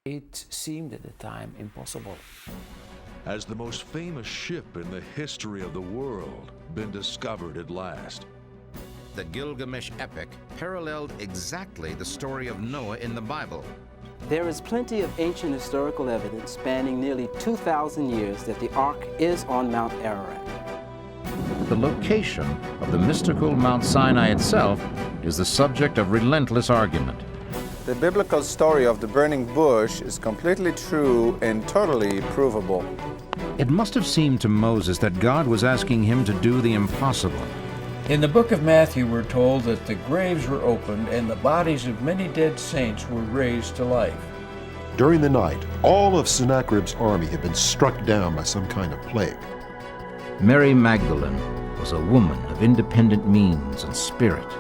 It seemed at the time impossible. Has the most famous ship in the history of the world been discovered at last? The Gilgamesh epic paralleled exactly the story of Noah in the Bible. There is plenty of ancient historical evidence spanning nearly 2,000 years that the Ark is on Mount Ararat. The location of the mystical Mount Sinai itself is the subject of relentless argument. The biblical story of the burning bush is completely true and totally provable. It must have seemed to Moses that God was asking him to do the impossible. In the book of Matthew, we're told that the graves were opened and the bodies of many dead saints were raised to life. During the night, all of Sennacherib's army had been struck down by some kind of plague. Mary Magdalene was a woman of independent means and spirit.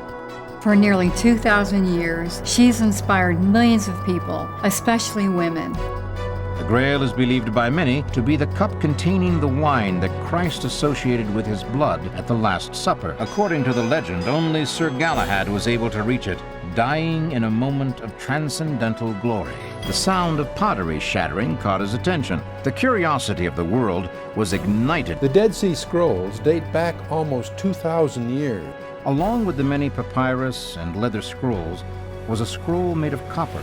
For nearly 2,000 years, she's inspired millions of people, especially women. The Grail is believed by many to be the cup containing the wine that Christ associated with his blood at the Last Supper. According to the legend, only Sir Galahad was able to reach it, dying in a moment of transcendental glory. The sound of pottery shattering caught his attention. The curiosity of the world was ignited. The Dead Sea Scrolls date back almost 2,000 years. Along with the many papyrus and leather scrolls was a scroll made of copper.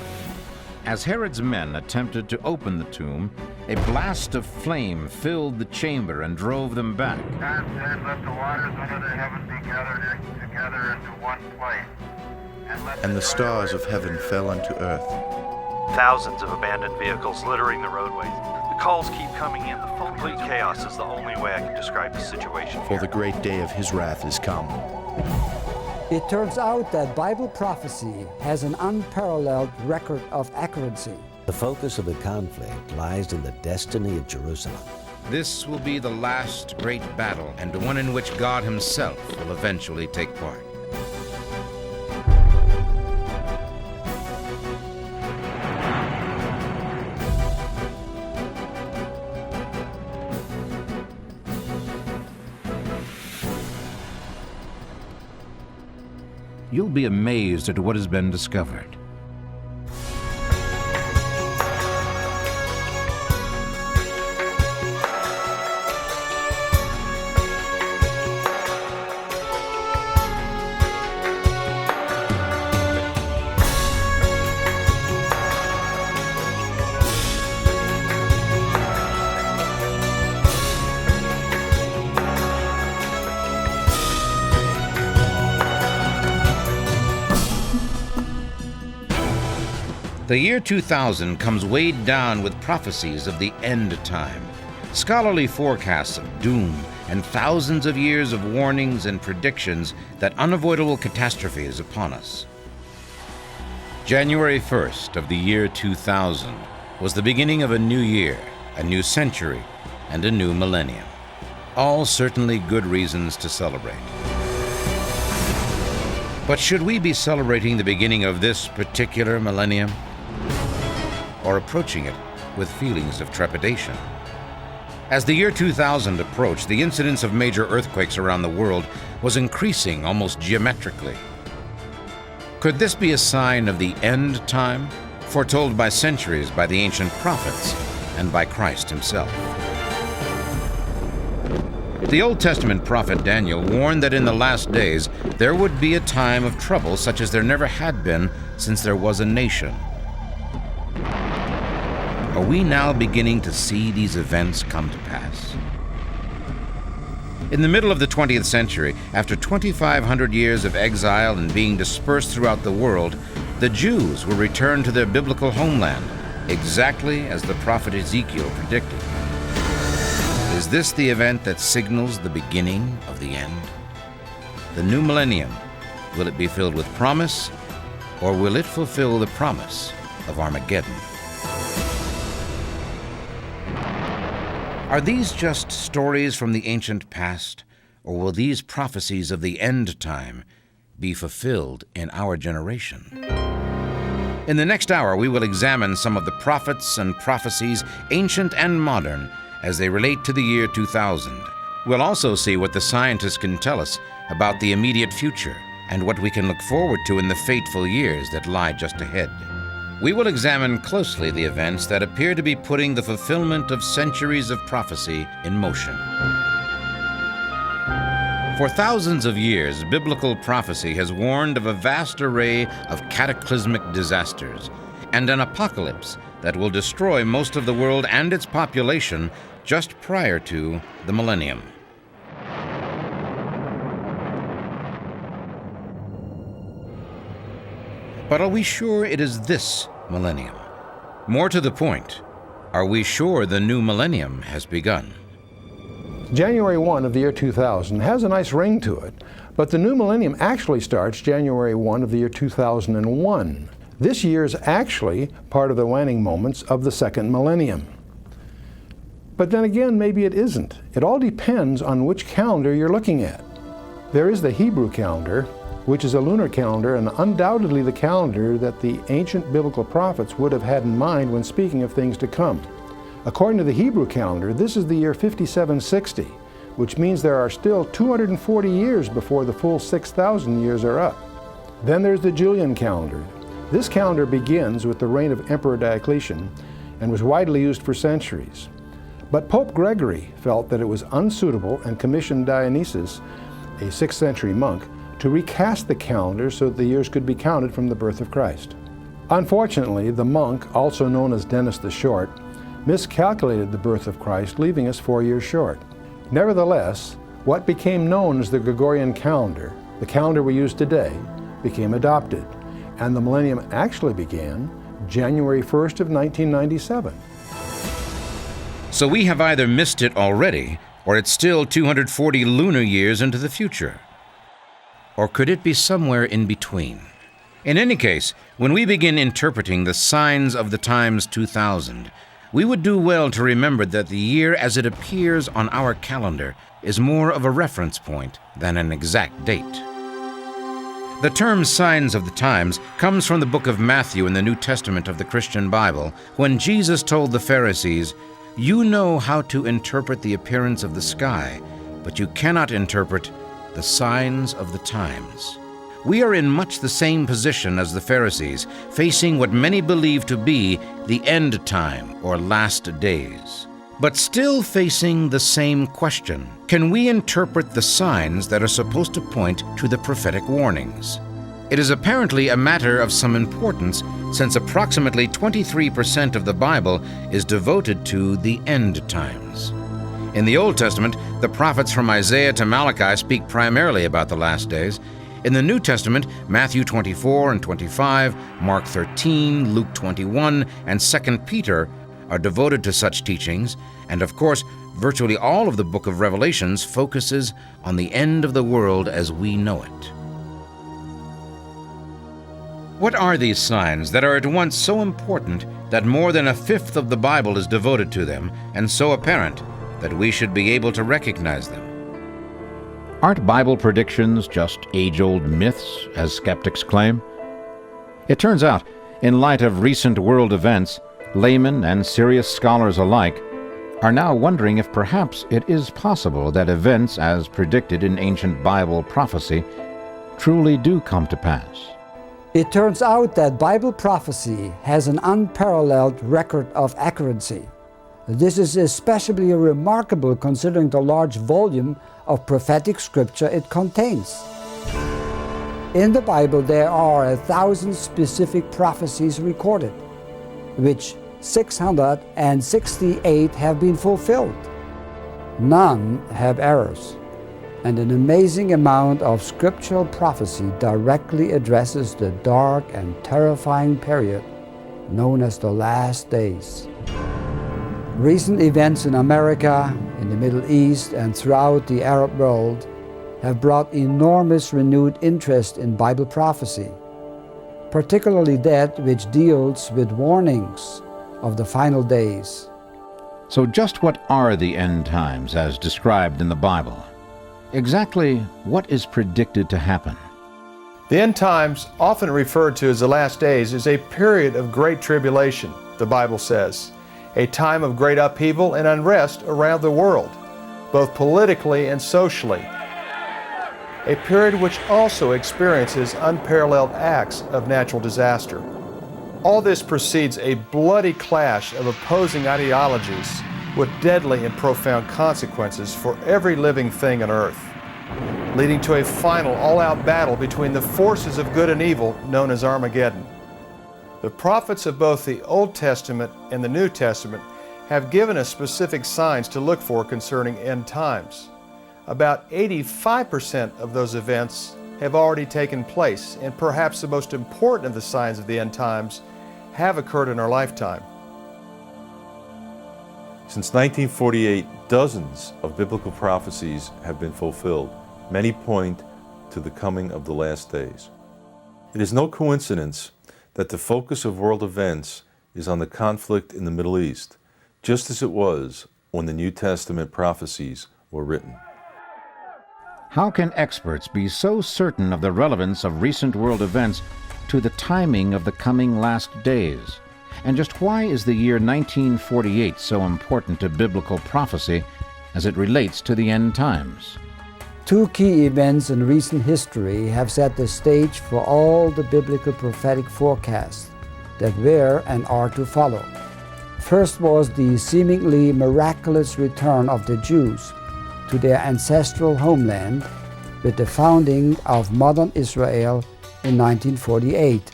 As Herod's men attempted to open the tomb, a blast of flame filled the chamber and drove them back. God said, let the waters under the heaven be gathered together into one place. And the stars of heaven fell unto earth. Thousands of abandoned vehicles littering the roadways. The calls keep coming in. The complete chaos is the only way I can describe the situation. For the great day of his wrath is come. It turns out that Bible prophecy has an unparalleled record of accuracy. The focus of the conflict lies in the destiny of Jerusalem. This will be the last great battle, and one in which God himself will eventually take part. You'll be amazed at what has been discovered. The year 2000 comes weighed down with prophecies of the end time, scholarly forecasts of doom, and thousands of years of warnings and predictions that unavoidable catastrophe is upon us. January 1st of the year 2000 was the beginning of a new year, a new century, and a new millennium. All certainly good reasons to celebrate. But should we be celebrating the beginning of this particular millennium, or approaching it with feelings of trepidation? As the year 2000 approached, the incidence of major earthquakes around the world was increasing almost geometrically. Could this be a sign of the end time, foretold by centuries by the ancient prophets and by Christ himself? The Old Testament prophet Daniel warned that in the last days there would be a time of trouble such as there never had been since there was a nation. Are we now beginning to see these events come to pass? In the middle of the 20th century, after 2,500 years of exile and being dispersed throughout the world, the Jews were returned to their biblical homeland, exactly as the prophet Ezekiel predicted. Is this the event that signals the beginning of the end? The new millennium, will it be filled with promise, or will it fulfill the promise of Armageddon? Are these just stories from the ancient past, or will these prophecies of the end time be fulfilled in our generation? In the next hour, we will examine some of the prophets and prophecies, ancient and modern, as they relate to the year 2000. We'll also see what the scientists can tell us about the immediate future and what we can look forward to in the fateful years that lie just ahead. we will examine closely the events that appear to be putting the fulfillment of centuries of prophecy in motion. For thousands of years, biblical prophecy has warned of a vast array of cataclysmic disasters and an apocalypse that will destroy most of the world and its population just prior to the millennium. But are we sure it is this millennium? More to the point, are we sure the new millennium has begun? January 1 of the year 2000 has a nice ring to it, but the new millennium actually starts January 1 of the year 2001. This year is actually part of the waning moments of the second millennium. But then again, maybe it isn't. It all depends on which calendar you're looking at. There is the Hebrew calendar, which is a lunar calendar and undoubtedly the calendar that the ancient biblical prophets would have had in mind when speaking of things to come. According to the Hebrew calendar, this is the year 5760, which means there are still 240 years before the full 6,000 years are up. Then there's the Julian calendar. This calendar begins with the reign of Emperor Diocletian and was widely used for centuries. But Pope Gregory felt that it was unsuitable and commissioned Dionysius, a 6th century monk, to recast the calendar so that the years could be counted from the birth of Christ. Unfortunately, the monk, also known as Dennis the Short, miscalculated the birth of Christ, leaving us 4 years short. Nevertheless, what became known as the Gregorian calendar, the calendar we use today, became adopted, and the millennium actually began January 1st of 1997. So we have either missed it already, or it's still 240 lunar years into the future. Or could it be somewhere in between? In any case, when we begin interpreting the signs of the times 2000, we would do well to remember that the year as it appears on our calendar is more of a reference point than an exact date. The term signs of the times comes from the book of Matthew in the New Testament of the Christian Bible, when Jesus told the Pharisees, "You know how to interpret the appearance of the sky, but you cannot interpret the signs of the times." We are in much the same position as the Pharisees, facing what many believe to be the end time or last days, but still facing the same question: can we interpret the signs that are supposed to point to the prophetic warnings? It is apparently a matter of some importance, since approximately 23% of the Bible is devoted to the end times. In the Old Testament, the prophets from Isaiah to Malachi speak primarily about the last days. In the New Testament, Matthew 24 and 25, Mark 13, Luke 21, and 2 Peter are devoted to such teachings, and of course, virtually all of the book of Revelations focuses on the end of the world as we know it. What are these signs that are at once so important that more than a fifth of the Bible is devoted to them, and so apparent that we should be able to recognize them? Aren't Bible predictions just age-old myths, as skeptics claim? It turns out, in light of recent world events, laymen and serious scholars alike are now wondering if perhaps it is possible that events as predicted in ancient Bible prophecy truly do come to pass. It turns out that Bible prophecy has an unparalleled record of accuracy. This is especially remarkable considering the large volume of prophetic scripture it contains. In the Bible there are 1,000 specific prophecies recorded, which 668 have been fulfilled. None have errors, and an amazing amount of scriptural prophecy directly addresses the dark and terrifying period known as the last days. Recent events in America, in the Middle East, and throughout the Arab world have brought enormous renewed interest in Bible prophecy, particularly that which deals with warnings of the final days. So just what are the end times as described in the Bible? Exactly what is predicted to happen? The end times, often referred to as the last days, is a period of great tribulation, the Bible says. A time of great upheaval and unrest around the world, both politically and socially. A period which also experiences unparalleled acts of natural disaster. All this precedes a bloody clash of opposing ideologies with deadly and profound consequences for every living thing on earth, leading to a final all-out battle between the forces of good and evil known as Armageddon. The prophets of both the Old Testament and the New Testament have given us specific signs to look for concerning end times. About 85% of those events have already taken place, and perhaps the most important of the signs of the end times have occurred in our lifetime. Since 1948, dozens of biblical prophecies have been fulfilled. Many point to the coming of the last days. It is no coincidence that the focus of world events is on the conflict in the Middle East, just as it was when the New Testament prophecies were written. How can experts be so certain of the relevance of recent world events to the timing of the coming last days? And just why is the year 1948 so important to biblical prophecy as it relates to the end times? Two key events in recent history have set the stage for all the biblical prophetic forecasts that were and are to follow. First was the seemingly miraculous return of the Jews to their ancestral homeland with the founding of modern Israel in 1948.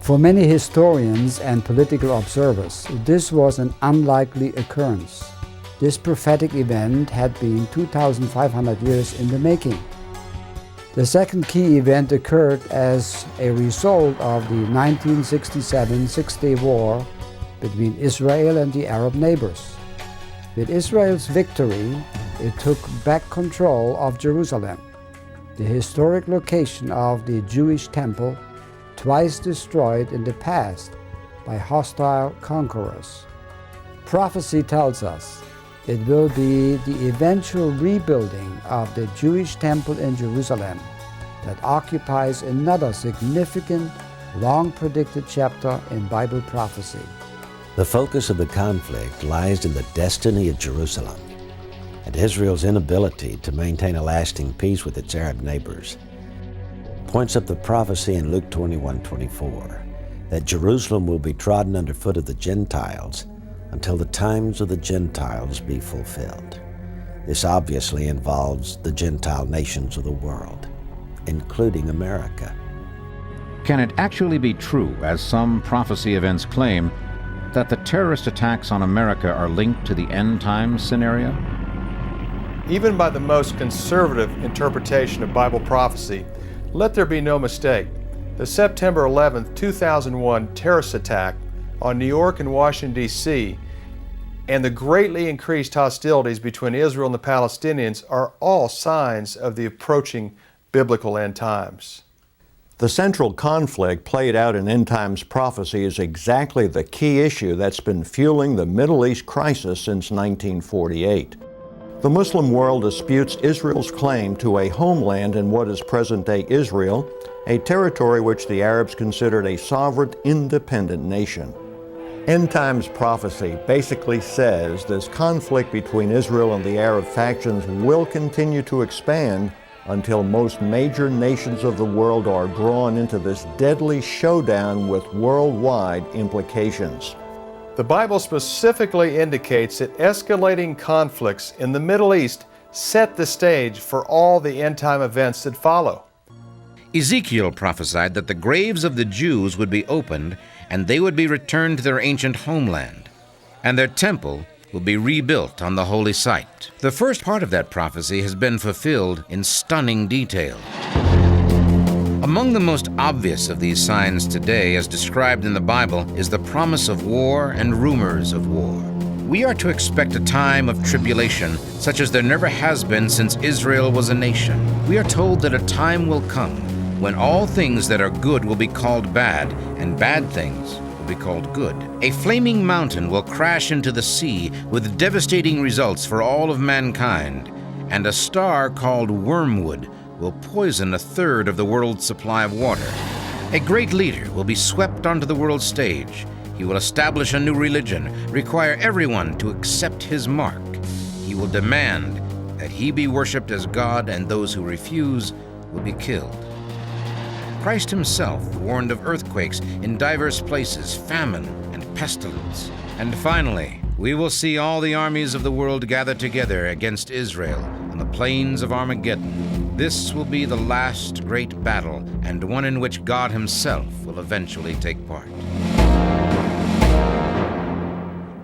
For many historians and political observers, this was an unlikely occurrence. This prophetic event had been 2,500 years in the making. The second key event occurred as a result of the 1967 Six-Day War between Israel and the Arab neighbors. With Israel's victory, it took back control of Jerusalem, the historic location of the Jewish temple, twice destroyed in the past by hostile conquerors. Prophecy tells us it will be the eventual rebuilding of the Jewish temple in Jerusalem that occupies another significant, long-predicted chapter in Bible prophecy. The focus of the conflict lies in the destiny of Jerusalem and Israel's inability to maintain a lasting peace with its Arab neighbors. Points up the prophecy in Luke 21:24 that Jerusalem will be trodden underfoot of the Gentiles until the times of the Gentiles be fulfilled. This obviously involves the Gentile nations of the world, including America. Can it actually be true, as some prophecy events claim, that the terrorist attacks on America are linked to the end times scenario? Even by the most conservative interpretation of Bible prophecy, let there be no mistake. The September 11, 2001 terrorist attack on New York and Washington, D.C., and the greatly increased hostilities between Israel and the Palestinians are all signs of the approaching biblical end times. The central conflict played out in end times prophecy is exactly the key issue that's been fueling the Middle East crisis since 1948. The Muslim world disputes Israel's claim to a homeland in what is present-day Israel, a territory which the Arabs considered a sovereign, independent nation. End times prophecy basically says this conflict between Israel and the Arab factions will continue to expand until most major nations of the world are drawn into this deadly showdown with worldwide implications. The Bible specifically indicates that escalating conflicts in the Middle East set the stage for all the end-time events that follow. Ezekiel prophesied that the graves of the Jews would be opened and they would be returned to their ancient homeland, and their temple will be rebuilt on the holy site. The first part of that prophecy has been fulfilled in stunning detail. Among the most obvious of these signs today, as described in the Bible, is the promise of war and rumors of war. We are to expect a time of tribulation such as there never has been since Israel was a nation. We are told that a time will come when all things that are good will be called bad, and bad things will be called good. A flaming mountain will crash into the sea with devastating results for all of mankind, and a star called wormwood will poison a third of the world's supply of water. A great leader will be swept onto the world stage. He will establish a new religion, require everyone to accept his mark. He will demand that he be worshipped as God, and those who refuse will be killed. Christ himself warned of earthquakes in diverse places, famine, and pestilence. And finally, we will see all the armies of the world gather together against Israel on the plains of Armageddon. This will be the last great battle, and one in which God himself will eventually take part.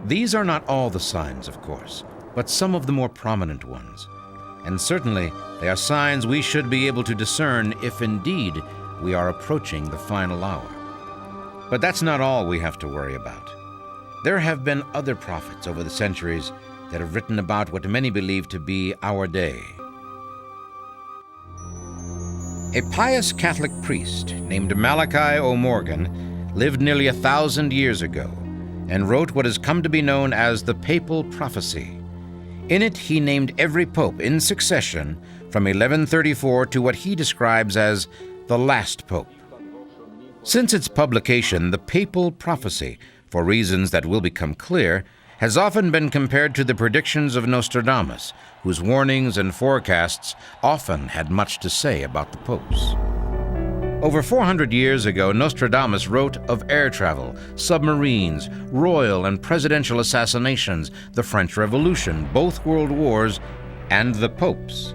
These are not all the signs, of course, but some of the more prominent ones. And certainly, they are signs we should be able to discern if indeed we are approaching the final hour. But that's not all we have to worry about. There have been other prophets over the centuries that have written about what many believe to be our day. A pious Catholic priest named Malachy Ó Morgair lived nearly 1,000 years ago and wrote what has come to be known as the Papal Prophecy. In it, he named every pope in succession from 1134 to what he describes as the last pope. Since its publication, the Papal Prophecy, for reasons that will become clear, has often been compared to the predictions of Nostradamus, whose warnings and forecasts often had much to say about the popes. Over 400 years ago, Nostradamus wrote of air travel, submarines, royal and presidential assassinations, the French Revolution, both world wars, and the popes.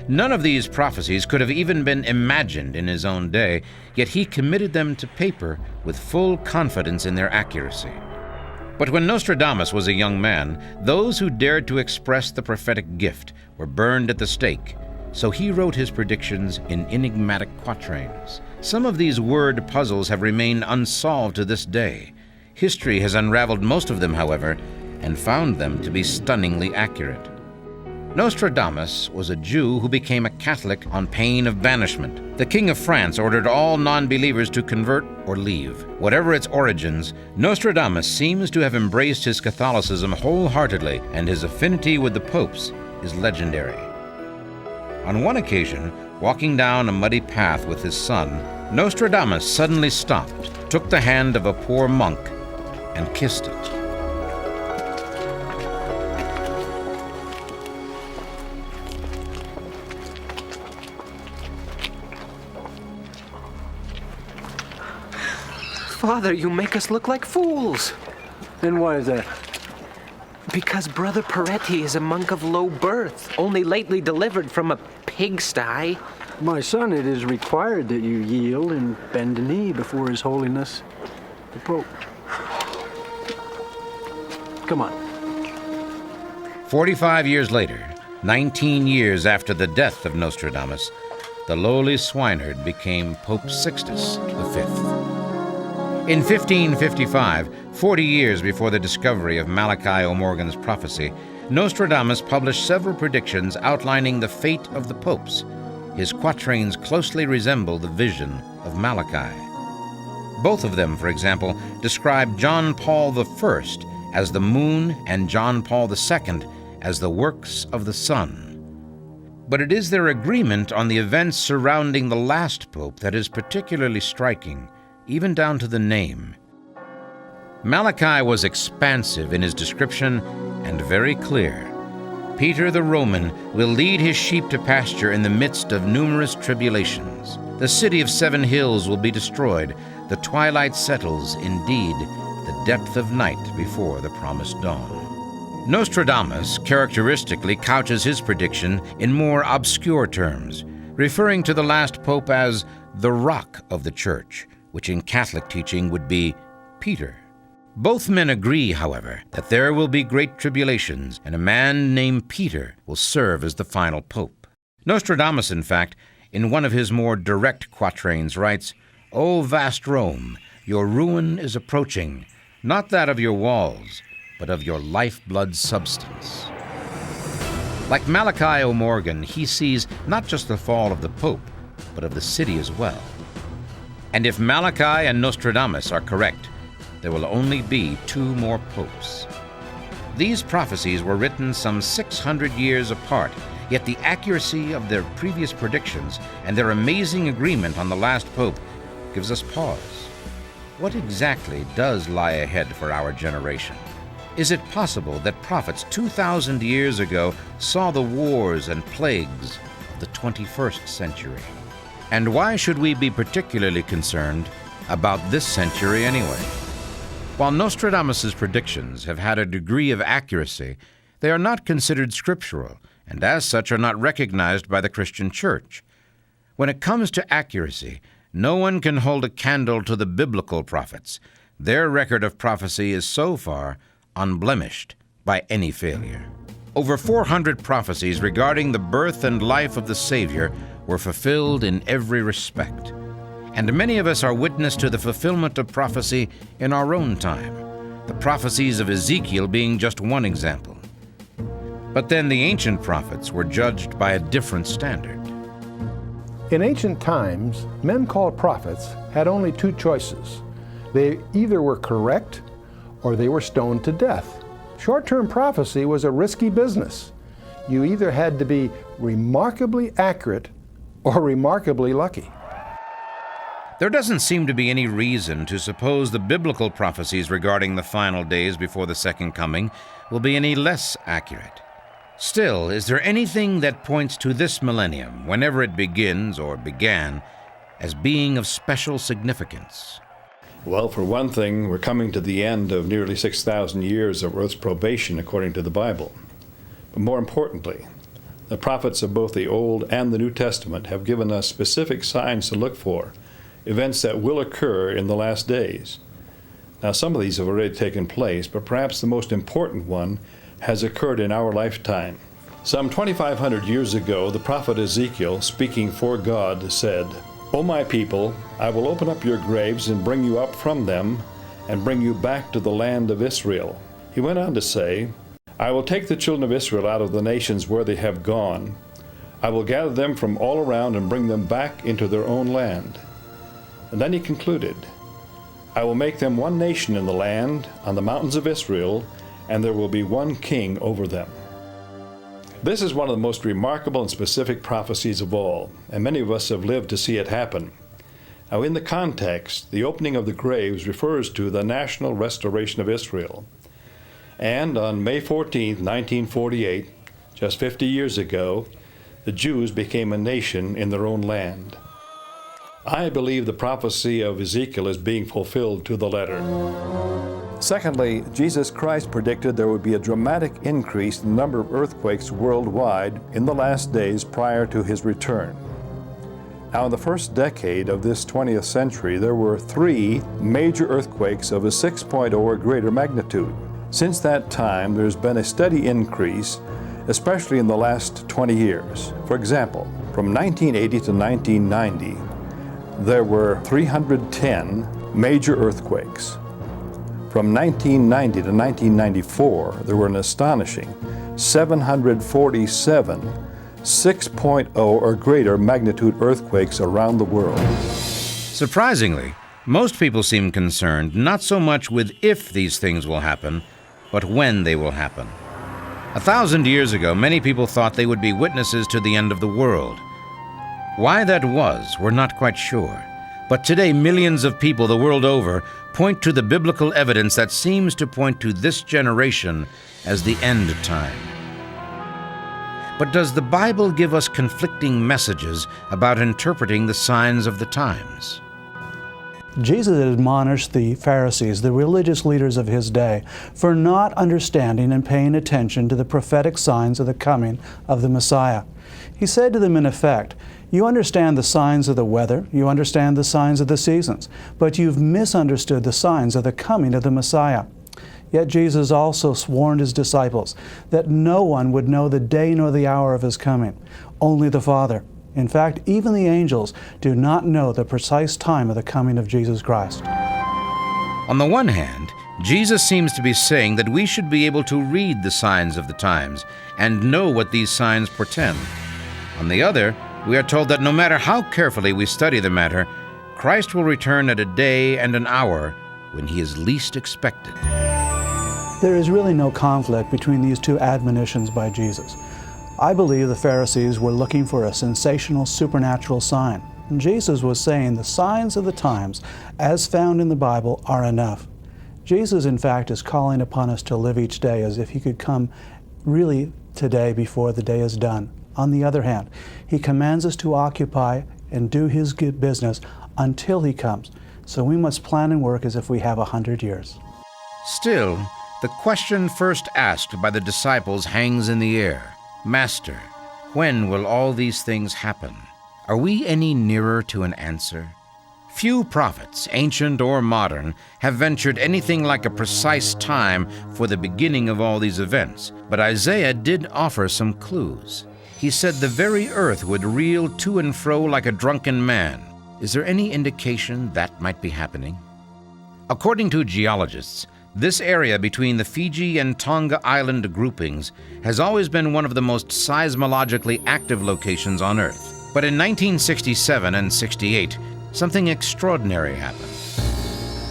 None of these prophecies could have even been imagined in his own day, yet he committed them to paper with full confidence in their accuracy. But when Nostradamus was a young man, those who dared to express the prophetic gift were burned at the stake, so he wrote his predictions in enigmatic quatrains. Some of these word puzzles have remained unsolved to this day. History has unraveled most of them, however, and found them to be stunningly accurate. Nostradamus was a Jew who became a Catholic on pain of banishment. The King of France ordered all non-believers to convert or leave. Whatever its origins, Nostradamus seems to have embraced his Catholicism wholeheartedly, and his affinity with the popes is legendary. On one occasion, walking down a muddy path with his son, Nostradamus suddenly stopped, took the hand of a poor monk, and kissed it. Father, you make us look like fools. And why is that? Because Brother Peretti is a monk of low birth, only lately delivered from a pigsty. My son, it is required that you yield and bend the knee before His Holiness, the Pope. Come on. 45 years later, 19 years after the death of Nostradamus, the lowly swineherd became Pope Sixtus V. In 1555, 40 years before the discovery of Malachy Ó Morgair's prophecy, Nostradamus published several predictions outlining the fate of the popes. His quatrains closely resemble the vision of Malachi. Both of them, for example, describe John Paul I as the moon and John Paul II as the works of the sun. But it is their agreement on the events surrounding the last pope that is particularly striking, even down to the name. Malachi was expansive in his description and very clear. Peter the Roman will lead his sheep to pasture in the midst of numerous tribulations. The city of 7 hills will be destroyed. The twilight settles, indeed, the depth of night before the promised dawn. Nostradamus characteristically couches his prediction in more obscure terms, referring to the last pope as the rock of the church, which in Catholic teaching would be Peter. Both men agree, however, that there will be great tribulations, and a man named Peter will serve as the final pope. Nostradamus, in fact, in one of his more direct quatrains writes, "O vast Rome, your ruin is approaching, not that of your walls, but of your lifeblood substance." Like Malachy Ó Morgair, he sees not just the fall of the pope, but of the city as well. And if Malachi and Nostradamus are correct, there will only be 2 more popes. These prophecies were written some 600 years apart, yet the accuracy of their previous predictions and their amazing agreement on the last pope gives us pause. What exactly does lie ahead for our generation? Is it possible that prophets 2,000 years ago saw the wars and plagues of the 21st century? And why should we be particularly concerned about this century anyway? While Nostradamus' predictions have had a degree of accuracy, they are not considered scriptural, and as such are not recognized by the Christian Church. When it comes to accuracy, no one can hold a candle to the biblical prophets. Their record of prophecy is so far unblemished by any failure. Over 400 prophecies regarding the birth and life of the Savior were fulfilled in every respect. And many of us are witness to the fulfillment of prophecy in our own time, the prophecies of Ezekiel being just one example. But then the ancient prophets were judged by a different standard. In ancient times, men called prophets had only two choices. They either were correct or they were stoned to death. Short-term prophecy was a risky business. You either had to be remarkably accurate or remarkably lucky. There doesn't seem to be any reason to suppose the biblical prophecies regarding the final days before the second coming will be any less accurate. Still, is there anything that points to this millennium, whenever it begins or began, as being of special significance? Well, for one thing, we're coming to the end of nearly 6,000 years of Earth's probation according to the Bible. But more importantly, the prophets of both the Old and the New Testament have given us specific signs to look for, events that will occur in the last days. Now, some of these have already taken place, but perhaps the most important one has occurred in our lifetime. Some 2,500 years ago, the prophet Ezekiel, speaking for God, said, "O my people, I will open up your graves and bring you up from them and bring you back to the land of Israel." He went on to say, "I will take the children of Israel out of the nations where they have gone. I will gather them from all around and bring them back into their own land." And then he concluded, "I will make them one nation in the land, on the mountains of Israel, and there will be one king over them." This is one of the most remarkable and specific prophecies of all, and many of us have lived to see it happen. Now, in the context, the opening of the graves refers to the national restoration of Israel. And on May 14, 1948, just 50 years ago, the Jews became a nation in their own land. I believe the prophecy of Ezekiel is being fulfilled to the letter. Secondly, Jesus Christ predicted there would be a dramatic increase in the number of earthquakes worldwide in the last days prior to his return. Now, in the first decade of this 20th century, there were 3 major earthquakes of a 6.0 or greater magnitude. Since that time, there's been a steady increase, especially in the last 20 years. For example, from 1980 to 1990, there were 310 major earthquakes. From 1990 to 1994, there were an astonishing 747 6.0 or greater magnitude earthquakes around the world. Surprisingly, most people seem concerned not so much with if these things will happen, but when they will happen. 1,000 years ago, many people thought they would be witnesses to the end of the world. Why that was, we're not quite sure. But today, millions of people the world over point to the biblical evidence that seems to point to this generation as the end time. But does the Bible give us conflicting messages about interpreting the signs of the times? Jesus admonished the Pharisees, the religious leaders of his day, for not understanding and paying attention to the prophetic signs of the coming of the Messiah. He said to them in effect, "You understand the signs of the weather, you understand the signs of the seasons, but you've misunderstood the signs of the coming of the Messiah." Yet Jesus also warned his disciples that no one would know the day nor the hour of his coming, only the Father. In fact, even the angels do not know the precise time of the coming of Jesus Christ. On the one hand, Jesus seems to be saying that we should be able to read the signs of the times and know what these signs portend. On the other, we are told that no matter how carefully we study the matter, Christ will return at a day and an hour when he is least expected. There is really no conflict between these two admonitions by Jesus. I believe the Pharisees were looking for a sensational supernatural sign. And Jesus was saying the signs of the times, as found in the Bible, are enough. Jesus, in fact, is calling upon us to live each day as if he could come really today before the day is done. On the other hand, he commands us to occupy and do His good business until He comes. So we must plan and work as if we have 100 years. Still, the question first asked by the disciples hangs in the air. Master, when will all these things happen? Are we any nearer to an answer? Few prophets, ancient or modern, have ventured anything like a precise time for the beginning of all these events, but Isaiah did offer some clues. He said the very earth would reel to and fro like a drunken man. Is there any indication that might be happening? According to geologists, this area between the Fiji and Tonga Island groupings has always been one of the most seismologically active locations on Earth. But in 1967 and 68, something extraordinary happened.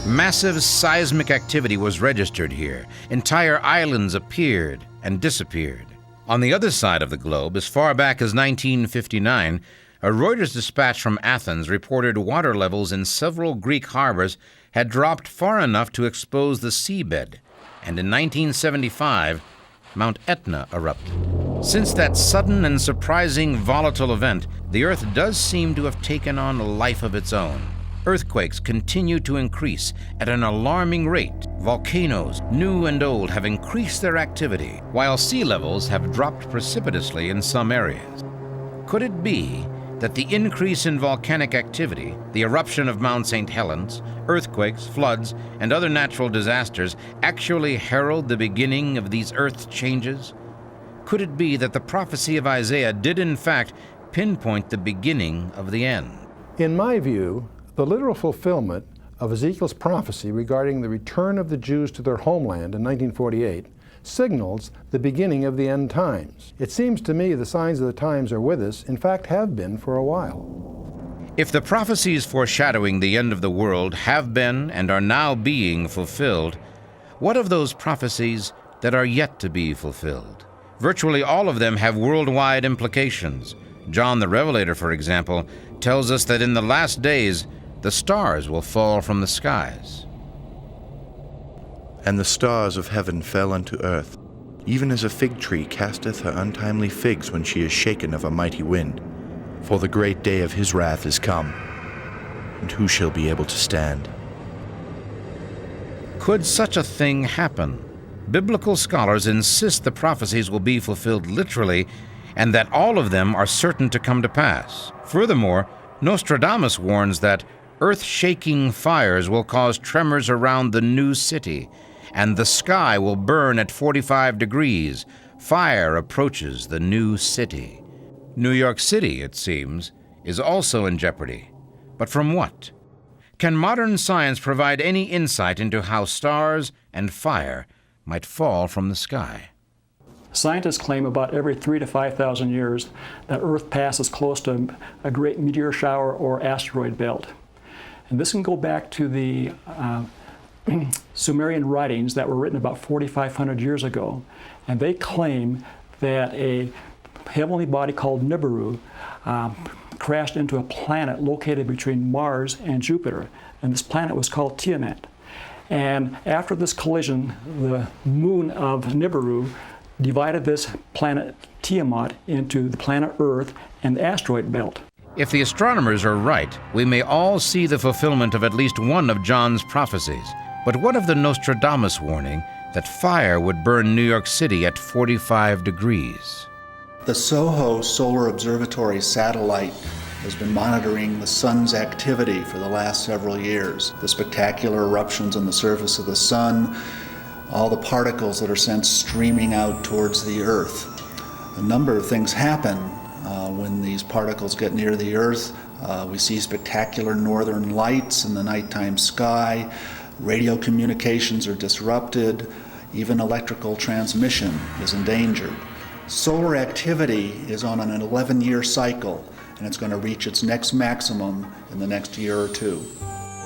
Massive seismic activity was registered here. Entire islands appeared and disappeared. On the other side of the globe, as far back as 1959, a Reuters dispatch from Athens reported water levels in several Greek harbors had dropped far enough to expose the seabed, and in 1975, Mount Etna erupted. Since that sudden and surprising volatile event, the Earth does seem to have taken on a life of its own. Earthquakes continue to increase at an alarming rate. Volcanoes, new and old, have increased their activity, while sea levels have dropped precipitously in some areas. Could it be that the increase in volcanic activity, the eruption of Mount St. Helens, earthquakes, floods, and other natural disasters actually herald the beginning of these earth changes? Could it be that the prophecy of Isaiah did in fact pinpoint the beginning of the end? In my view, the literal fulfillment of Ezekiel's prophecy regarding the return of the Jews to their homeland in 1948 signals the beginning of the end times. It seems to me the signs of the times are with us, in fact have been for a while. If the prophecies foreshadowing the end of the world have been and are now being fulfilled, what of those prophecies that are yet to be fulfilled? Virtually all of them have worldwide implications. John the Revelator, for example, tells us that in the last days, the stars will fall from the skies. And the stars of heaven fell unto earth, even as a fig tree casteth her untimely figs when she is shaken of a mighty wind. For the great day of his wrath is come, and who shall be able to stand? Could such a thing happen? Biblical scholars insist the prophecies will be fulfilled literally, and that all of them are certain to come to pass. Furthermore, Nostradamus warns that earth-shaking fires will cause tremors around the new city, and the sky will burn at 45 degrees. Fire approaches the new city. New York City, it seems, is also in jeopardy. But from what? Can modern science provide any insight into how stars and fire might fall from the sky? Scientists claim about every 3,000 to 5,000 years that Earth passes close to a great meteor shower or asteroid belt. And this can go back to the Sumerian writings that were written about 4,500 years ago. And they claim that a heavenly body called Nibiru crashed into a planet located between Mars and Jupiter. And this planet was called Tiamat. And after this collision, the moon of Nibiru divided this planet Tiamat into the planet Earth and the asteroid belt. If the astronomers are right, we may all see the fulfillment of at least one of John's prophecies. But what of the Nostradamus warning that fire would burn New York City at 45 degrees? The SOHO Solar Observatory satellite has been monitoring the sun's activity for the last several years. The spectacular eruptions on the surface of the sun, all the particles that are sent streaming out towards the Earth. A number of things happen when these particles get near the Earth. We see spectacular northern lights in the nighttime sky. Radio communications are disrupted. Even electrical transmission is endangered. Solar activity is on an 11-year cycle, and it's going to reach its next maximum in the next year or two.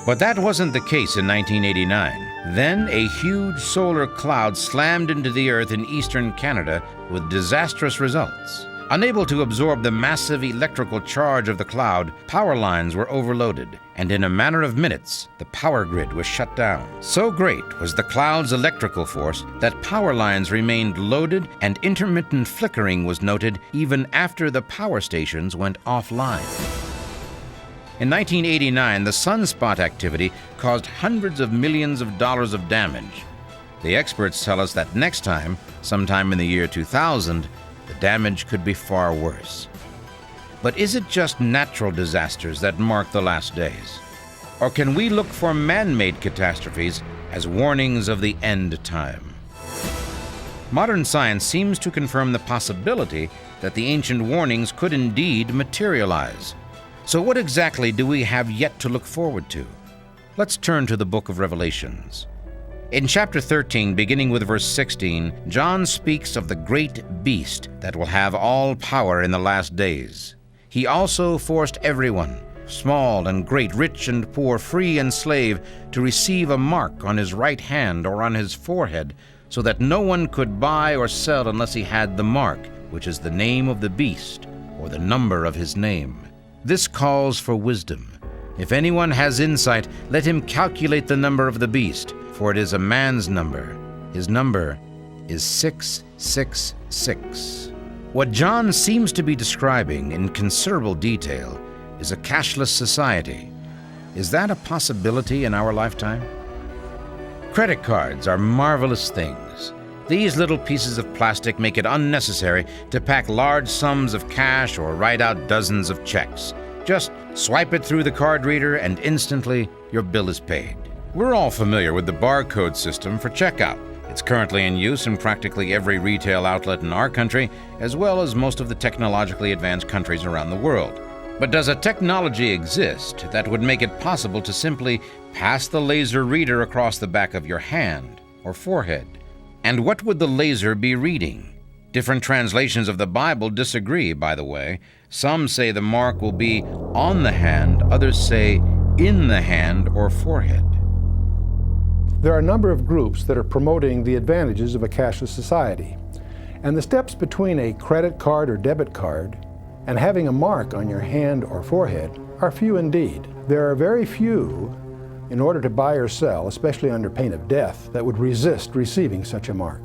But that wasn't the case in 1989. Then a huge solar cloud slammed into the Earth in eastern Canada with disastrous results. Unable to absorb the massive electrical charge of the cloud, power lines were overloaded, and in a matter of minutes, the power grid was shut down. So great was the cloud's electrical force that power lines remained loaded and intermittent flickering was noted even after the power stations went offline. In 1989, the sunspot activity caused hundreds of millions of dollars of damage. The experts tell us that next time, sometime in the year 2000, the damage could be far worse. But is it just natural disasters that mark the last days? Or can we look for man-made catastrophes as warnings of the end time? Modern science seems to confirm the possibility that the ancient warnings could indeed materialize. So what exactly do we have yet to look forward to? Let's turn to the book of Revelations. In chapter 13, beginning with verse 16, John speaks of the great beast that will have all power in the last days. He also forced everyone, small and great, rich and poor, free and slave, to receive a mark on his right hand or on his forehead, so that no one could buy or sell unless he had the mark, which is the name of the beast, or the number of his name. This calls for wisdom. If anyone has insight, let him calculate the number of the beast, for it is a man's number. His number is 666. What John seems to be describing in considerable detail is a cashless society. Is that a possibility in our lifetime? Credit cards are marvelous things. These little pieces of plastic make it unnecessary to pack large sums of cash or write out dozens of checks. Just swipe it through the card reader and instantly your bill is paid. We're all familiar with the barcode system for checkout. It's currently in use in practically every retail outlet in our country, as well as most of the technologically advanced countries around the world. But does a technology exist that would make it possible to simply pass the laser reader across the back of your hand or forehead? And what would the laser be reading? Different translations of the Bible disagree, by the way. Some say the mark will be on the hand, others say in the hand or forehead. There are a number of groups that are promoting the advantages of a cashless society. And the steps between a credit card or debit card and having a mark on your hand or forehead are few indeed. There are very few, in order to buy or sell, especially under pain of death, that would resist receiving such a mark.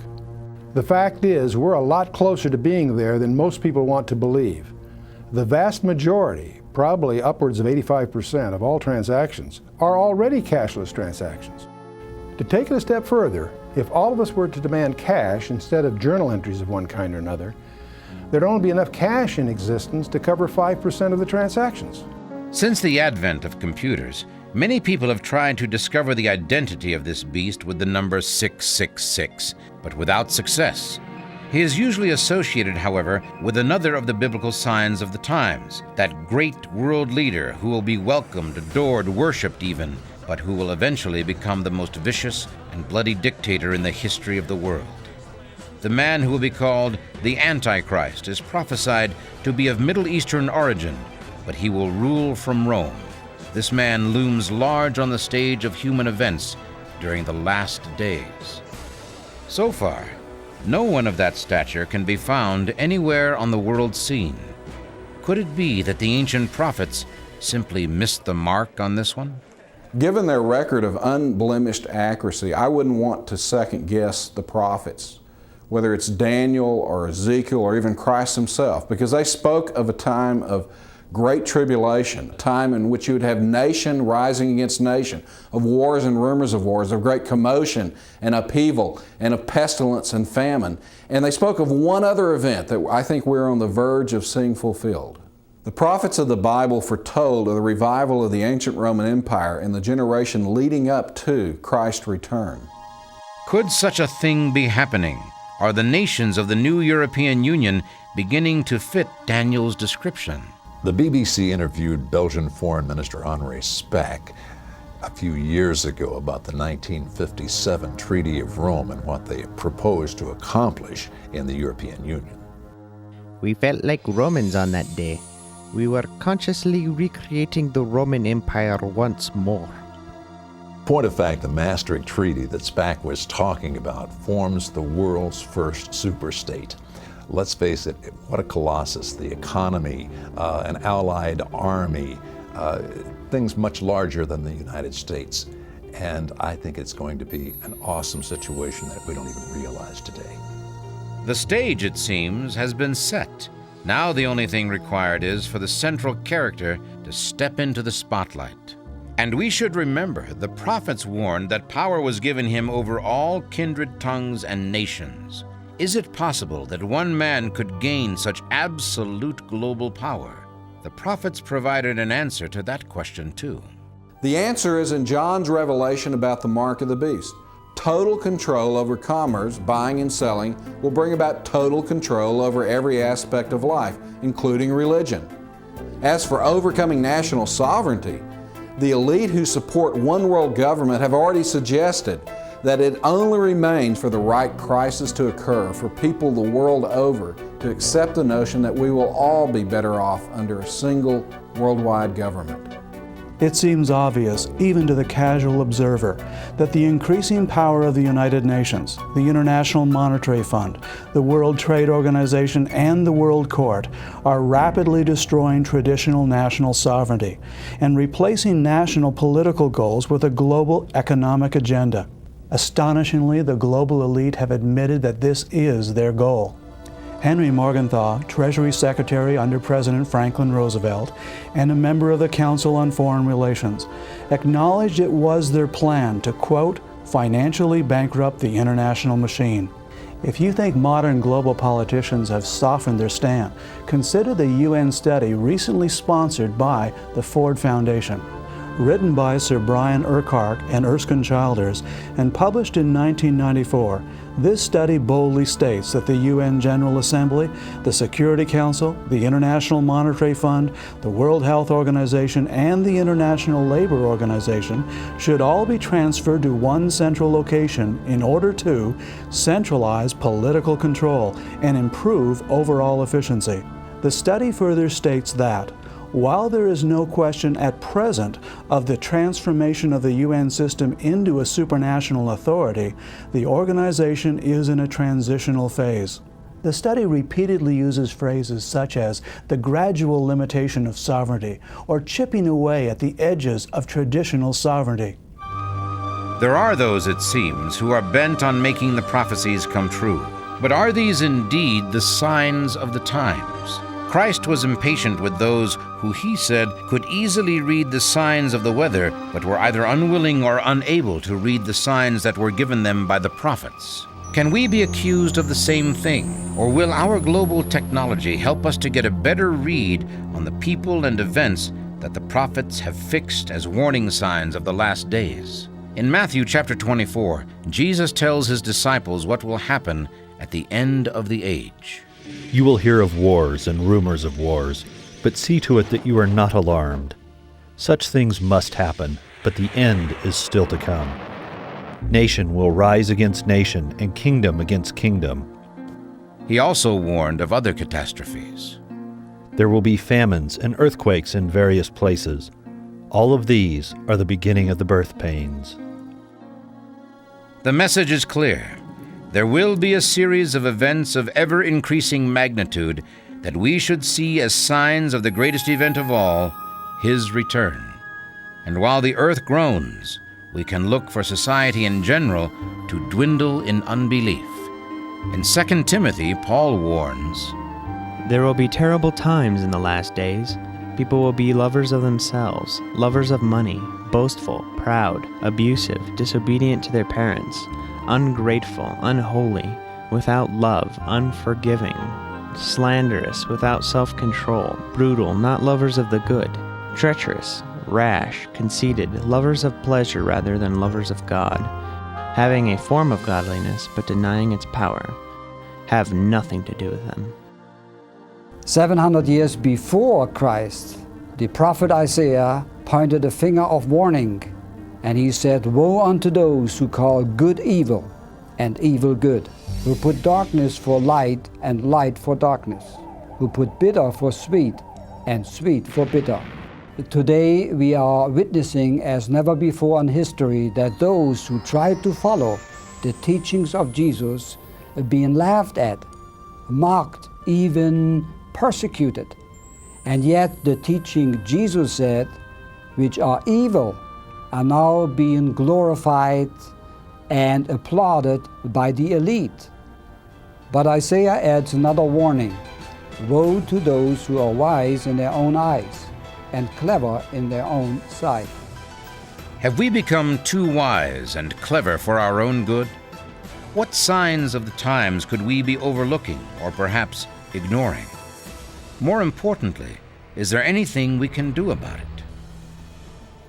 The fact is, we're a lot closer to being there than most people want to believe. The vast majority, probably upwards of 85% of all transactions, are already cashless transactions. To take it a step further, if all of us were to demand cash instead of journal entries of one kind or another, there'd only be enough cash in existence to cover 5% of the transactions. Since the advent of computers, many people have tried to discover the identity of this beast with the number 666, but without success. He is usually associated, however, with another of the biblical signs of the times, that great world leader who will be welcomed, adored, worshipped even, but who will eventually become the most vicious and bloody dictator in the history of the world. The man who will be called the Antichrist is prophesied to be of Middle Eastern origin, but he will rule from Rome. This man looms large on the stage of human events during the last days. So far, no one of that stature can be found anywhere on the world scene. Could it be that the ancient prophets simply missed the mark on this one? Given their record of unblemished accuracy, I wouldn't want to second guess the prophets, whether it's Daniel or Ezekiel or even Christ himself, because they spoke of a time of great tribulation, a time in which you would have nation rising against nation, of wars and rumors of wars, of great commotion and upheaval, and of pestilence and famine. And they spoke of one other event that I think we're on the verge of seeing fulfilled. The prophets of the Bible foretold of the revival of the ancient Roman Empire in the generation leading up to Christ's return. Could such a thing be happening? Are the nations of the new European Union beginning to fit Daniel's description? The BBC interviewed Belgian Foreign Minister Henri Spaak a few years ago about the 1957 Treaty of Rome and what they proposed to accomplish in the European Union. We felt like Romans on that day. We were consciously recreating the Roman Empire once more. Point of fact, the Maastricht Treaty that Spaak was talking about forms the world's first superstate. Let's face it, what a colossus, the economy, an allied army, things much larger than the United States. And I think it's going to be an awesome situation that we don't even realize today. The stage, it seems, has been set. Now the only thing required is for the central character to to step into the spotlight. And we should remember the prophets warned that power was given him over all kindred tongues and nations. Is it possible that one man could gain such absolute global power? The prophets provided an answer to that question too. The answer is in John's revelation about the mark of the beast. Total control over commerce, buying and selling, will bring about total control over every aspect of life, including religion. As for overcoming national sovereignty, the elite who support one world government have already suggested that it only remains for the right crisis to occur for people the world over to accept the notion that we will all be better off under a single worldwide government. It seems obvious, even to the casual observer, that the increasing power of the United Nations, the International Monetary Fund, the World Trade Organization, and the World Court are rapidly destroying traditional national sovereignty and replacing national political goals with a global economic agenda. Astonishingly, the global elite have admitted that this is their goal. Henry Morgenthau, Treasury Secretary under President Franklin Roosevelt and a member of the Council on Foreign Relations, acknowledged it was their plan to, quote, financially bankrupt the international machine. If you think modern global politicians have softened their stand, consider the UN study recently sponsored by the Ford Foundation. Written by Sir Brian Urquhart and Erskine Childers and published in 1994, this study boldly states that the UN General Assembly, the Security Council, the International Monetary Fund, the World Health Organization, and the International Labor Organization should all be transferred to one central location in order to centralize political control and improve overall efficiency. The study further states that while there is no question at present of the transformation of the UN system into a supranational authority, the organization is in a transitional phase. The study repeatedly uses phrases such as the gradual limitation of sovereignty or chipping away at the edges of traditional sovereignty. There are those, it seems, who are bent on making the prophecies come true. But are these indeed the signs of the times? Christ was impatient with those who, he said, could easily read the signs of the weather, but were either unwilling or unable to read the signs that were given them by the prophets. Can we be accused of the same thing, or will our global technology help us to get a better read on the people and events that the prophets have fixed as warning signs of the last days? In Matthew chapter 24, Jesus tells his disciples what will happen at the end of the age. You will hear of wars and rumors of wars, but see to it that you are not alarmed. Such things must happen, but the end is still to come. Nation will rise against nation and kingdom against kingdom. He also warned of other catastrophes. There will be famines and earthquakes in various places. All of these are the beginning of the birth pains. The message is clear. There will be a series of events of ever-increasing magnitude that we should see as signs of the greatest event of all, His return. And while the earth groans, we can look for society in general to dwindle in unbelief. In 2 Timothy, Paul warns, There will be terrible times in the last days. People will be lovers of themselves, lovers of money, boastful, proud, abusive, disobedient to their parents, ungrateful, unholy, without love, unforgiving, slanderous, without self-control, brutal, not lovers of the good, treacherous, rash, conceited, lovers of pleasure rather than lovers of God, having a form of godliness but denying its power. Have nothing to do with them. 700 years before Christ, the prophet Isaiah pointed a finger of warning, and he said, Woe unto those who call good evil and evil good, who put darkness for light and light for darkness, who put bitter for sweet and sweet for bitter. Today we are witnessing as never before in history that those who try to follow the teachings of Jesus are being laughed at, mocked, even persecuted. And yet the teaching Jesus said, which are evil, are now being glorified and applauded by the elite. But Isaiah adds another warning. Woe to those who are wise in their own eyes, and clever in their own sight. Have we become too wise and clever for our own good? What signs of the times could we be overlooking or perhaps ignoring? More importantly, is there anything we can do about it?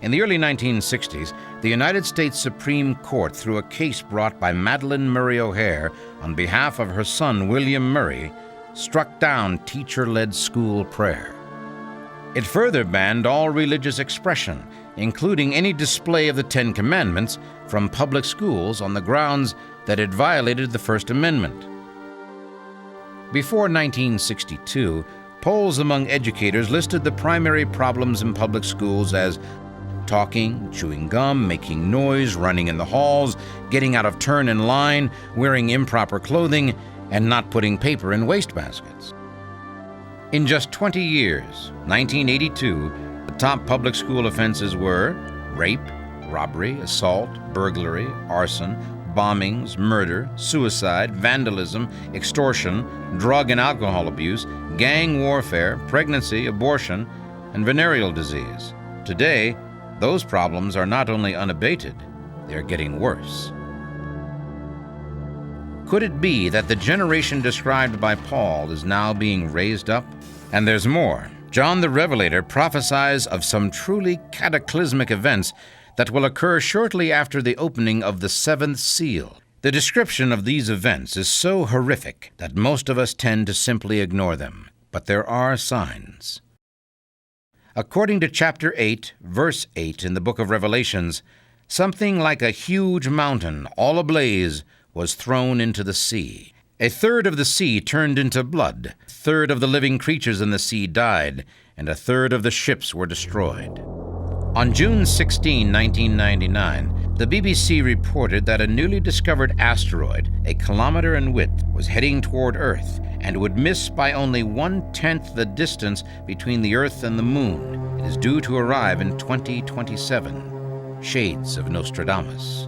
In the early 1960s, the United States Supreme Court, through a case brought by Madalyn Murray O'Hair on behalf of her son William Murray, struck down teacher-led school prayer. It further banned all religious expression, including any display of the Ten Commandments, from public schools on the grounds that it violated the First Amendment. Before 1962, polls among educators listed the primary problems in public schools as talking, chewing gum, making noise, running in the halls, getting out of turn in line, wearing improper clothing, and not putting paper in wastebaskets. In just 20 years, 1982, the top public school offenses were rape, robbery, assault, burglary, arson, bombings, murder, suicide, vandalism, extortion, drug and alcohol abuse, gang warfare, pregnancy, abortion, and venereal disease. Today, those problems are not only unabated, they are getting worse. Could it be that the generation described by Paul is now being raised up? And there's more. John the Revelator prophesies of some truly cataclysmic events that will occur shortly after the opening of the seventh seal. The description of these events is so horrific that most of us tend to simply ignore them. But there are signs. According to chapter 8, verse 8 in the book of Revelations, something like a huge mountain, all ablaze, was thrown into the sea. A third of the sea turned into blood, a third of the living creatures in the sea died, and a third of the ships were destroyed. On June 16, 1999, the BBC reported that a newly discovered asteroid, a kilometer in width, was heading toward Earth and would miss by only 1/10 the distance between the Earth and the Moon. It is due to arrive in 2027. Shades of Nostradamus.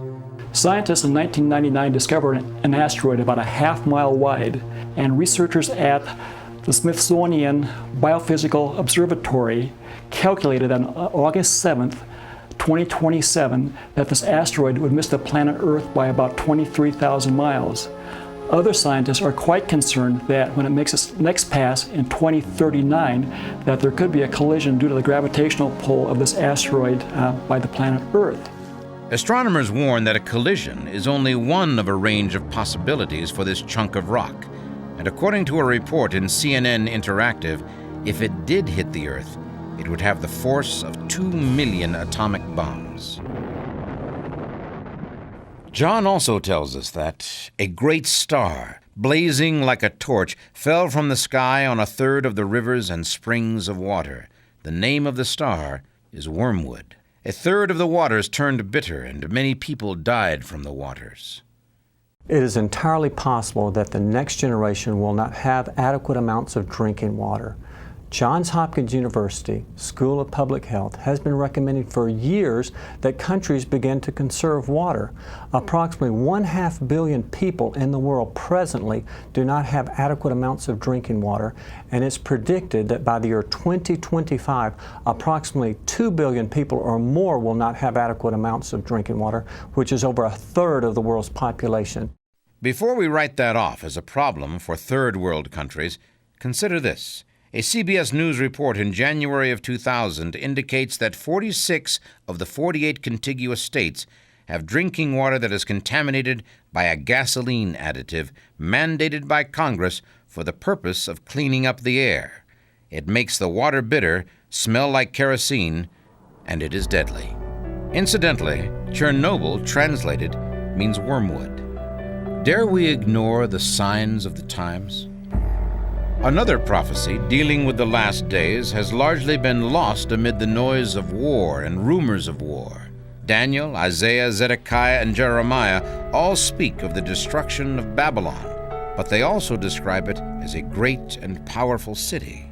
Scientists in 1999 discovered an asteroid about a half-mile wide, and researchers at the Smithsonian Biophysical Observatory calculated on August 7th, 2027, that this asteroid would miss the planet Earth by about 23,000 miles. Other scientists are quite concerned that when it makes its next pass in 2039, that there could be a collision due to the gravitational pull of this asteroid by the planet Earth. Astronomers warn that a collision is only one of a range of possibilities for this chunk of rock. And according to a report in CNN Interactive, if it did hit the Earth, it would have the force of 2 million atomic bombs. John also tells us that a great star, blazing like a torch, fell from the sky on a third of the rivers and springs of water. The name of the star is Wormwood. A third of the waters turned bitter, and many people died from the waters. It is entirely possible that the next generation will not have adequate amounts of drinking water. Johns Hopkins University School of Public Health has been recommending for years that countries begin to conserve water. Approximately 1/2 billion people in the world presently do not have adequate amounts of drinking water, and it's predicted that by the year 2025, approximately 2 billion people or more will not have adequate amounts of drinking water, which is over a third of the world's population. Before we write that off as a problem for third world countries, consider this. A CBS News report in January of 2000 indicates that 46 of the 48 contiguous states have drinking water that is contaminated by a gasoline additive mandated by Congress for the purpose of cleaning up the air. It makes the water bitter, smell like kerosene, and it is deadly. Incidentally, Chernobyl, translated, means wormwood. Dare we ignore the signs of the times? Another prophecy dealing with the last days has largely been lost amid the noise of war and rumors of war. Daniel, Isaiah, Zedekiah, and Jeremiah all speak of the destruction of Babylon, but they also describe it as a great and powerful city.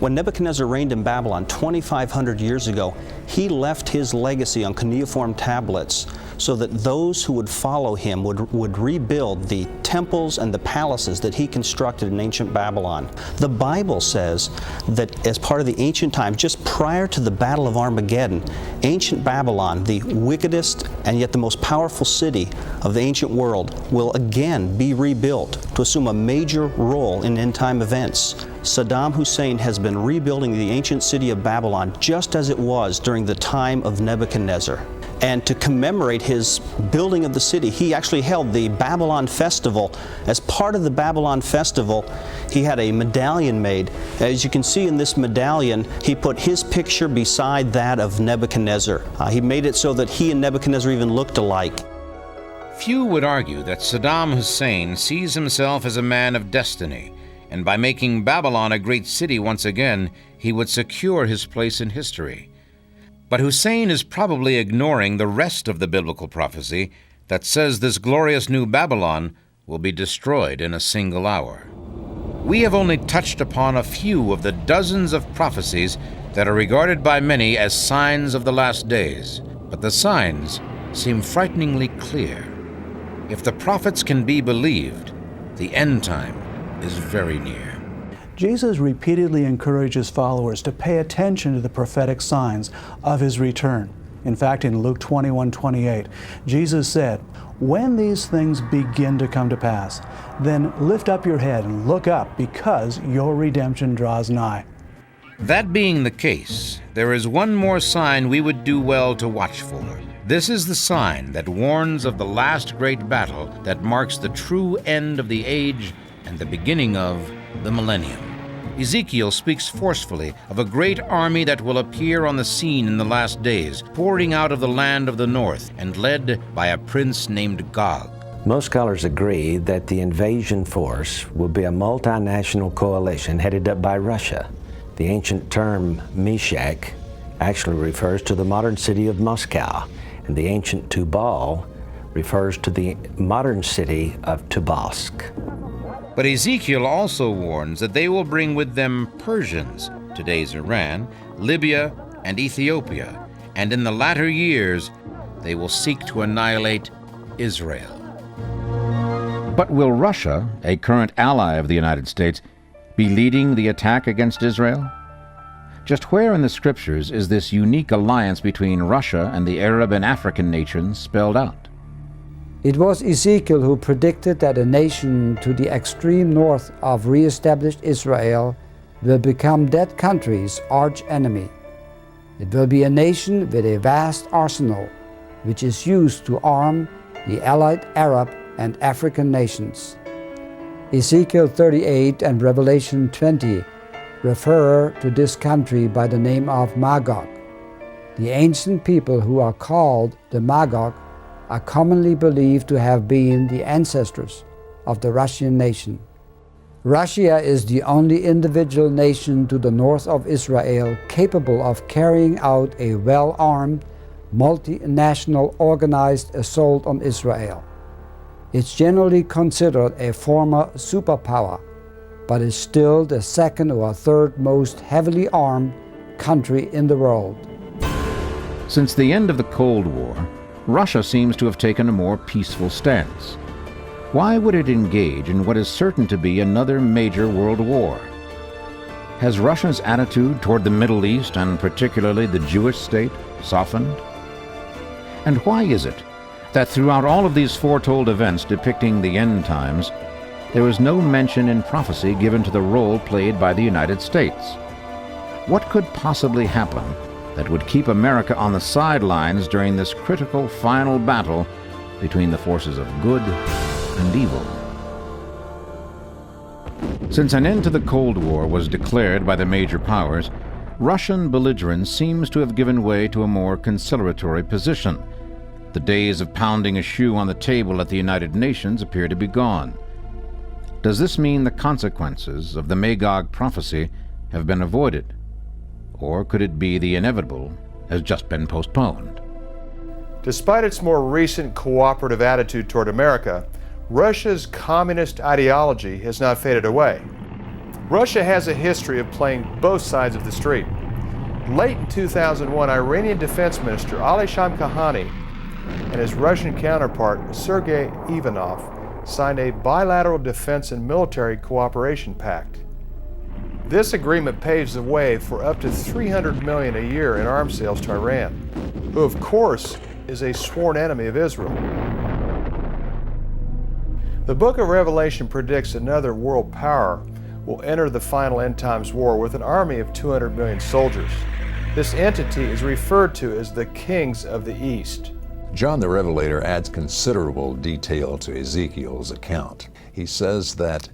When Nebuchadnezzar reigned in Babylon 2,500 years ago, he left his legacy on cuneiform tablets so that those who would follow him would rebuild the temples and the palaces that he constructed in ancient Babylon. The Bible says that as part of the ancient time, just prior to the Battle of Armageddon, ancient Babylon, the wickedest and yet the most powerful city of the ancient world, will again be rebuilt to assume a major role in end-time events. Saddam Hussein has been rebuilding the ancient city of Babylon just as it was during the time of Nebuchadnezzar. And to commemorate his building of the city, he actually held the Babylon Festival. As part of the Babylon Festival, he had a medallion made. As you can see in this medallion, he put his picture beside that of Nebuchadnezzar. He made it so that he and Nebuchadnezzar even looked alike. Few would argue that Saddam Hussein sees himself as a man of destiny, and by making Babylon a great city once again, he would secure his place in history. But Hussein is probably ignoring the rest of the biblical prophecy that says this glorious new Babylon will be destroyed in a single hour. We have only touched upon a few of the dozens of prophecies that are regarded by many as signs of the last days, but the signs seem frighteningly clear. If the prophets can be believed, the end time is very near. Jesus repeatedly encouraged his followers to pay attention to the prophetic signs of his return. In fact, in Luke 21:28, Jesus said, "When these things begin to come to pass, then lift up your head and look up, because your redemption draws nigh." That being the case, there is one more sign we would do well to watch for. This is the sign that warns of the last great battle that marks the true end of the age and the beginning of the millennium. Ezekiel speaks forcefully of a great army that will appear on the scene in the last days, pouring out of the land of the north and led by a prince named Gog. Most scholars agree that the invasion force will be a multinational coalition headed up by Russia. The ancient term Meshach actually refers to the modern city of Moscow, and the ancient Tubal refers to the modern city of Tobolsk. But Ezekiel also warns that they will bring with them Persians, today's Iran, Libya, and Ethiopia, and in the latter years they will seek to annihilate Israel. But will Russia, a current ally of the United States, be leading the attack against Israel? Just where in the Scriptures is this unique alliance between Russia and the Arab and African nations spelled out? It was Ezekiel who predicted that a nation to the extreme north of re-established Israel will become that country's arch enemy. It will be a nation with a vast arsenal, which is used to arm the allied Arab and African nations. Ezekiel 38 and Revelation 20 refer to this country by the name of Magog. The ancient people who are called the Magog are commonly believed to have been the ancestors of the Russian nation. Russia is the only individual nation to the north of Israel capable of carrying out a well-armed, multinational organized assault on Israel. It's generally considered a former superpower, but is still the second or third most heavily armed country in the world. Since the end of the Cold War, Russia seems to have taken a more peaceful stance. Why would it engage in what is certain to be another major world war? Has Russia's attitude toward the Middle East, and particularly the Jewish state, softened? And why is it that throughout all of these foretold events depicting the end times, there is no mention in prophecy given to the role played by the United States? What could possibly happen that would keep America on the sidelines during this critical final battle between the forces of good and evil? Since an end to the Cold War was declared by the major powers, Russian belligerence seems to have given way to a more conciliatory position. The days of pounding a shoe on the table at the United Nations appear to be gone. Does this mean the consequences of the Magog prophecy have been avoided? Or could it be the inevitable has just been postponed? Despite its more recent cooperative attitude toward America, Russia's communist ideology has not faded away. Russia has a history of playing both sides of the street. Late in 2001, Iranian Defense Minister Ali Shamkhani and his Russian counterpart Sergei Ivanov signed a bilateral defense and military cooperation pact. This agreement paves the way for up to $300 million a year in arms sales to Iran, who of course is a sworn enemy of Israel. The book of Revelation predicts another world power will enter the final end times war with an army of 200 million soldiers. This entity is referred to as the Kings of the East. John the Revelator adds considerable detail to Ezekiel's account. He says that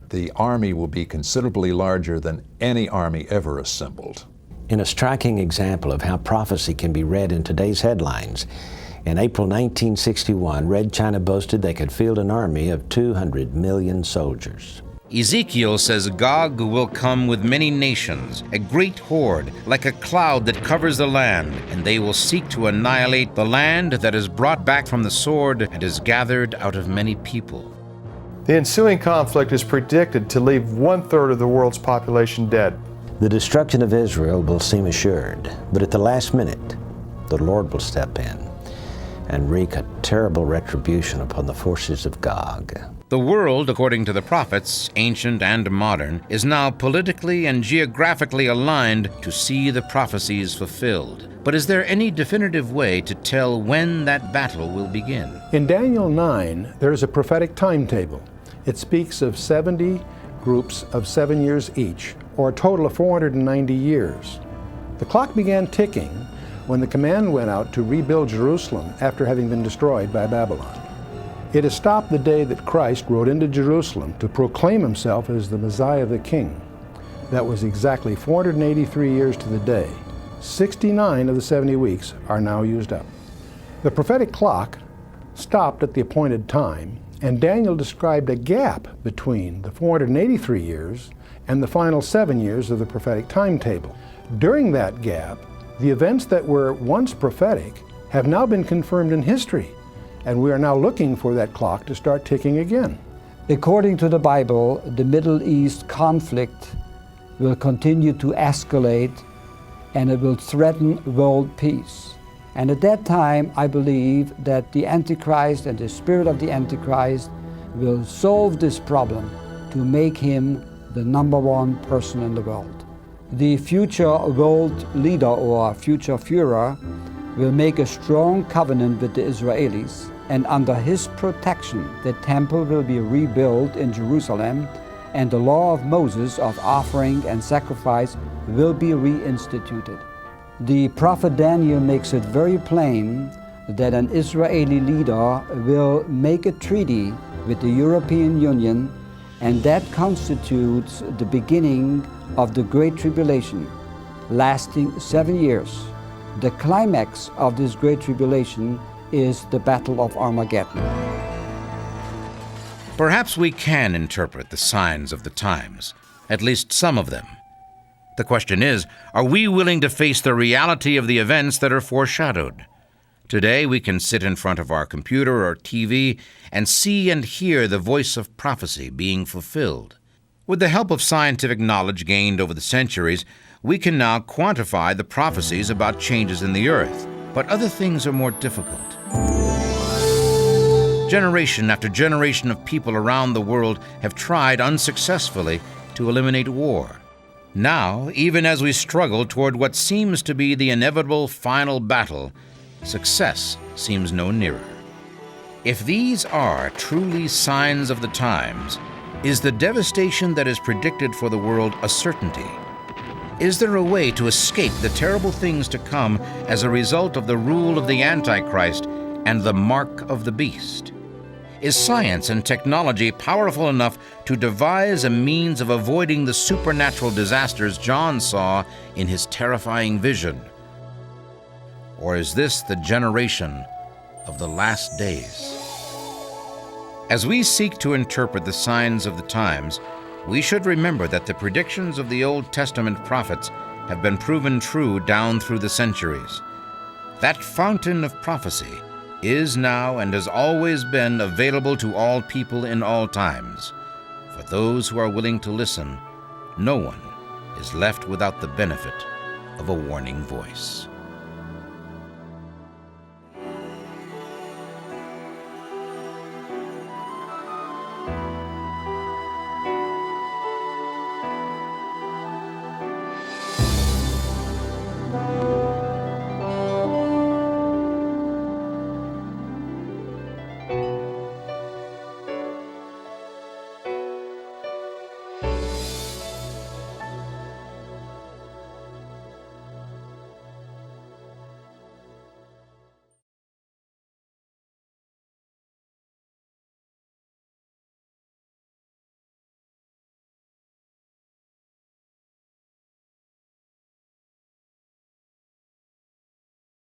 the army will be considerably larger than any army ever assembled. In a striking example of how prophecy can be read in today's headlines, in April 1961, Red China boasted they could field an army of 200 million soldiers. Ezekiel says Gog will come with many nations, a great horde, like a cloud that covers the land, and they will seek to annihilate the land that is brought back from the sword and is gathered out of many people. The ensuing conflict is predicted to leave 1/3 of the world's population dead. The destruction of Israel will seem assured, but at the last minute, the Lord will step in and wreak a terrible retribution upon the forces of Gog. The world, according to the prophets, ancient and modern, is now politically and geographically aligned to see the prophecies fulfilled. But is there any definitive way to tell when that battle will begin? In Daniel 9, there is a prophetic timetable. It speaks of 70 groups of 7 years each, or a total of 490 years. The clock began ticking when the command went out to rebuild Jerusalem after having been destroyed by Babylon. It has stopped the day that Christ rode into Jerusalem to proclaim himself as the Messiah, the King. That was exactly 483 years to the day. 69 of the 70 weeks are now used up. The prophetic clock stopped at the appointed time, and Daniel described a gap between the 483 years and the final 7 years of the prophetic timetable. During that gap, the events that were once prophetic have now been confirmed in history, and we are now looking for that clock to start ticking again. According to the Bible, the Middle East conflict will continue to escalate and it will threaten world peace. And at that time, I believe that the Antichrist and the spirit of the Antichrist will solve this problem to make him the #1 person in the world. The future world leader or future Führer will make a strong covenant with the Israelis, and under his protection, the temple will be rebuilt in Jerusalem, and the law of Moses of offering and sacrifice will be reinstituted. The prophet Daniel makes it very plain that an Israeli leader will make a treaty with the European Union, and that constitutes the beginning of the Great Tribulation, lasting 7 years. The climax of this Great Tribulation is the Battle of Armageddon. Perhaps we can interpret the signs of the times, at least some of them. The question is, are we willing to face the reality of the events that are foreshadowed? Today we can sit in front of our computer or TV and see and hear the voice of prophecy being fulfilled. With the help of scientific knowledge gained over the centuries, we can now quantify the prophecies about changes in the earth, but other things are more difficult. Generation after generation of people around the world have tried unsuccessfully to eliminate war. Now, even as we struggle toward what seems to be the inevitable final battle, success seems no nearer. If these are truly signs of the times, is the devastation that is predicted for the world a certainty? Is there a way to escape the terrible things to come as a result of the rule of the Antichrist and the mark of the beast? Is science and technology powerful enough to devise a means of avoiding the supernatural disasters John saw in his terrifying vision? Or is this the generation of the last days? As we seek to interpret the signs of the times, we should remember that the predictions of the Old Testament prophets have been proven true down through the centuries. That fountain of prophecy is now and has always been available to all people in all times, for those who are willing to listen no one is left without the benefit of a warning voice.